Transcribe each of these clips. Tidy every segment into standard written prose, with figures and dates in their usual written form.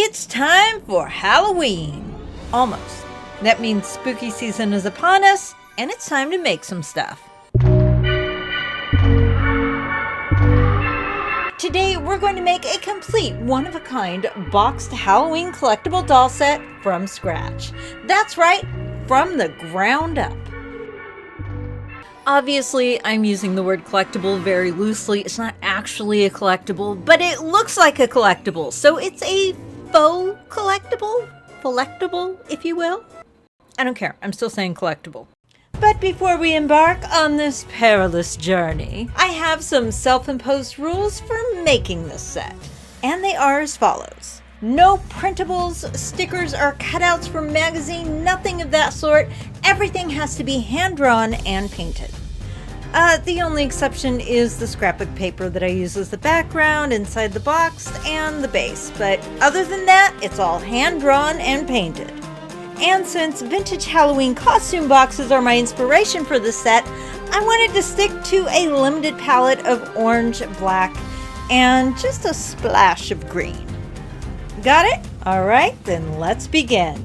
It's time for Halloween. Almost. That means spooky season is upon us, and it's time to make some stuff. Today, we're going to make a complete one-of-a-kind boxed Halloween collectible doll set from scratch. That's right, from the ground up. Obviously, I'm using the word collectible very loosely. It's not actually a collectible, but it looks like a collectible, so it's a faux collectible? Collectible, if you will? I don't care. I'm still saying collectible. But before we embark on this perilous journey, I have some self-imposed rules for making this set. And they are as follows. No printables, stickers, or cutouts from magazine, nothing of that sort. Everything has to be hand-drawn and painted. The only exception is the scrapbook paper that I use as the background inside the box and the base. But other than that, it's all hand-drawn and painted. And since vintage Halloween costume boxes are my inspiration for this set, I wanted to stick to a limited palette of orange, black, and just a splash of green. Got it? Alright, then let's begin.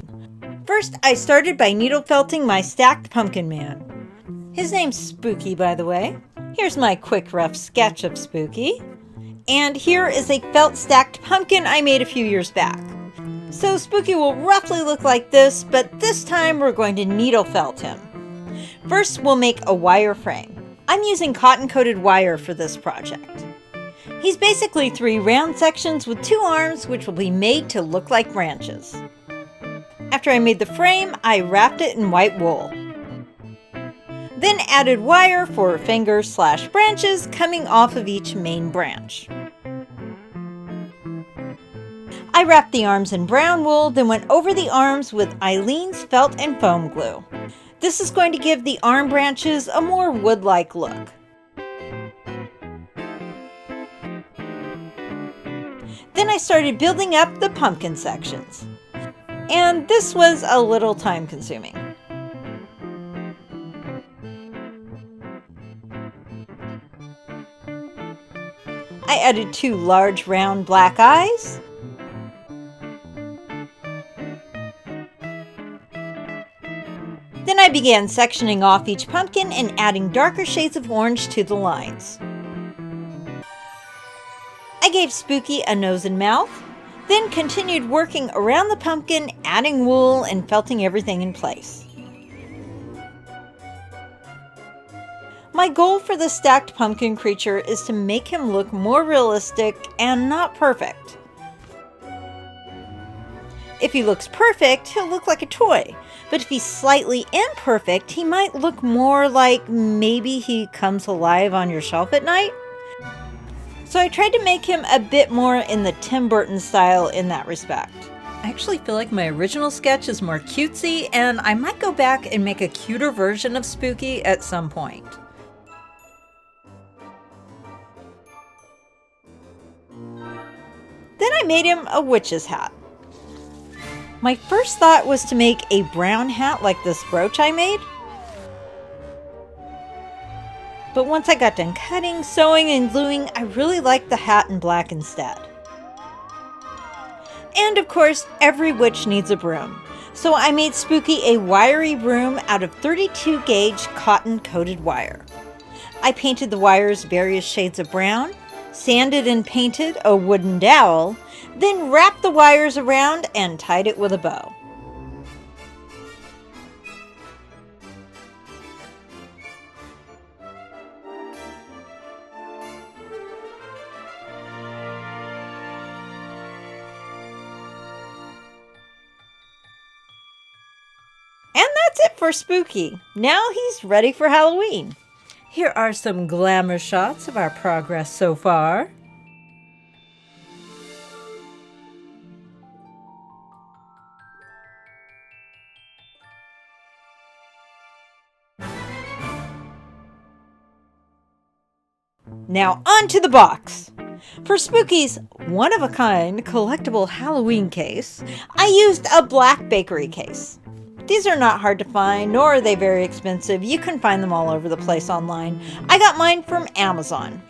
First, I started by needle felting my stacked pumpkin man. His name's Spooky, by the way. Here's my quick rough sketch of Spooky. And here is a felt stacked pumpkin I made a few years back. So Spooky will roughly look like this, but this time we're going to needle felt him. First, we'll make a wire frame. I'm using cotton-coated wire for this project. He's basically 3 round sections with 2 arms, which will be made to look like branches. After I made the frame, I wrapped it in white wool. Then added wire for fingers/branches coming off of each main branch. I wrapped the arms in brown wool, then went over the arms with Eileen's felt and foam glue. This is going to give the arm branches a more wood-like look. Then I started building up the pumpkin sections. And this was a little time-consuming. I added 2 large round black eyes. Then I began sectioning off each pumpkin and adding darker shades of orange to the lines. I gave Spooky a nose and mouth, then continued working around the pumpkin, adding wool and felting everything in place. My goal for the stacked pumpkin creature is to make him look more realistic and not perfect. If he looks perfect, he'll look like a toy. But if he's slightly imperfect, he might look more like maybe he comes alive on your shelf at night. So I tried to make him a bit more in the Tim Burton style in that respect. I actually feel like my original sketch is more cutesy, and I might go back and make a cuter version of Spooky at some point. Then I made him a witch's hat. My first thought was to make a brown hat like this brooch I made. But once I got done cutting, sewing, and gluing, I really liked the hat in black instead. And of course, every witch needs a broom. So I made Spooky a wiry broom out of 32 gauge cotton-coated wire. I painted the wires various shades of brown, sanded and painted a wooden dowel, then wrapped the wires around and tied it with a bow. And that's it for Spooky. Now he's ready for Halloween. Here are some glamour shots of our progress so far. Now on to the box. For Spooky's one-of-a-kind collectible Halloween case, I used a black bakery case. These are not hard to find, nor are they very expensive. You can find them all over the place online. I got mine from Amazon.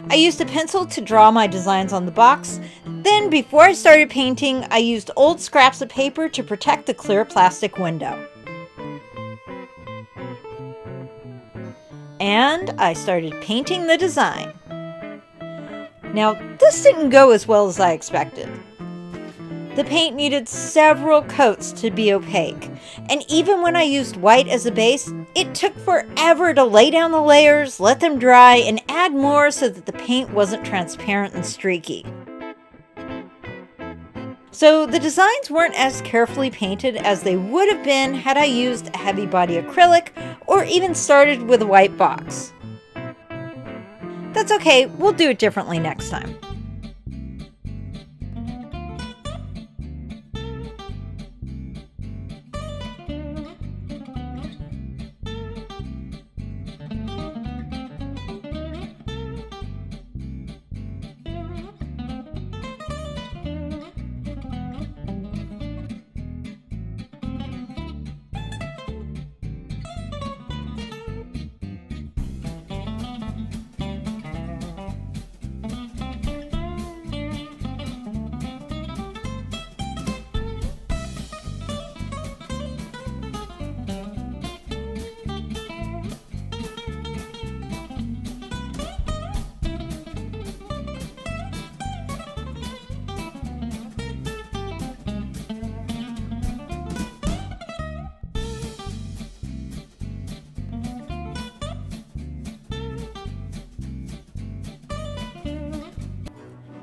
I used a pencil to draw my designs on the box. Then, before I started painting, I used old scraps of paper to protect the clear plastic window. And I started painting the design. Now, this didn't go as well as I expected. The paint needed several coats to be opaque, and even when I used white as a base, it took forever to lay down the layers, let them dry, and add more so that the paint wasn't transparent and streaky. So the designs weren't as carefully painted as they would have been had I used a heavy body acrylic or even started with a white box. That's okay, we'll do it differently next time.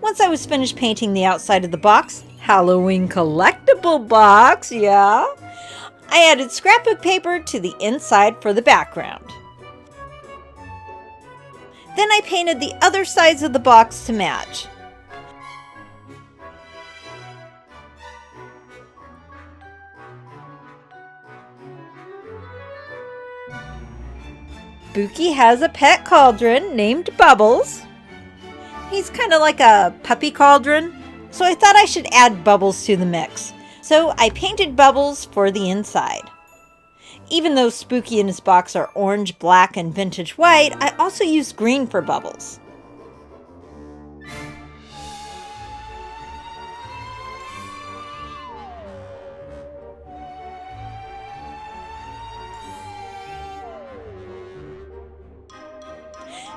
Once I was finished painting the outside of the box, Halloween collectible box, yeah, I added scrapbook paper to the inside for the background. Then I painted the other sides of the box to match. Spooky has a pet cauldron named Bubbles. He's kind of like a puppy cauldron, so I thought I should add Bubbles to the mix. So I painted Bubbles for the inside. Even though Spooky and his box are orange, black, and vintage white, I also used green for Bubbles.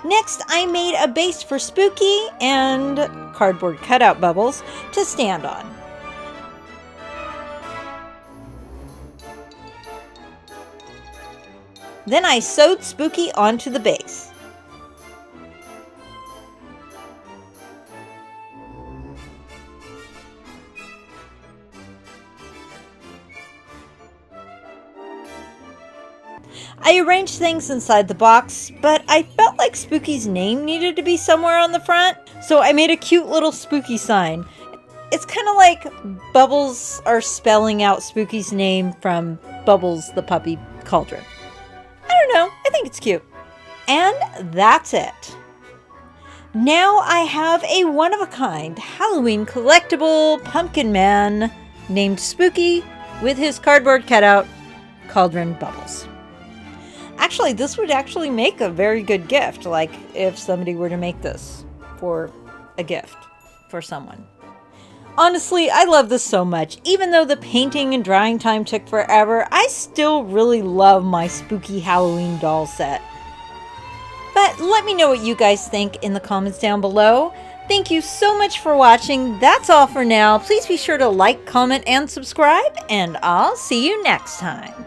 Next, I made a base for Spooky and cardboard cutout Bubbles to stand on. Then I sewed Spooky onto the base. I arranged things inside the box, but I felt like Spooky's name needed to be somewhere on the front, so I made a cute little Spooky sign. It's kind of like Bubbles are spelling out Spooky's name from Bubbles the Puppy Cauldron. I don't know, I think it's cute. And that's it. Now I have a one-of-a-kind Halloween collectible pumpkin man named Spooky with his cardboard cutout cauldron Bubbles. Actually, this would actually make a very good gift, like if somebody were to make this for a gift for someone. Honestly, I love this so much. Even though the painting and drying time took forever, I still really love my Spooky Halloween doll set. But let me know what you guys think in the comments down below. Thank you so much for watching. That's all for now. Please be sure to like, comment, and subscribe, and I'll see you next time.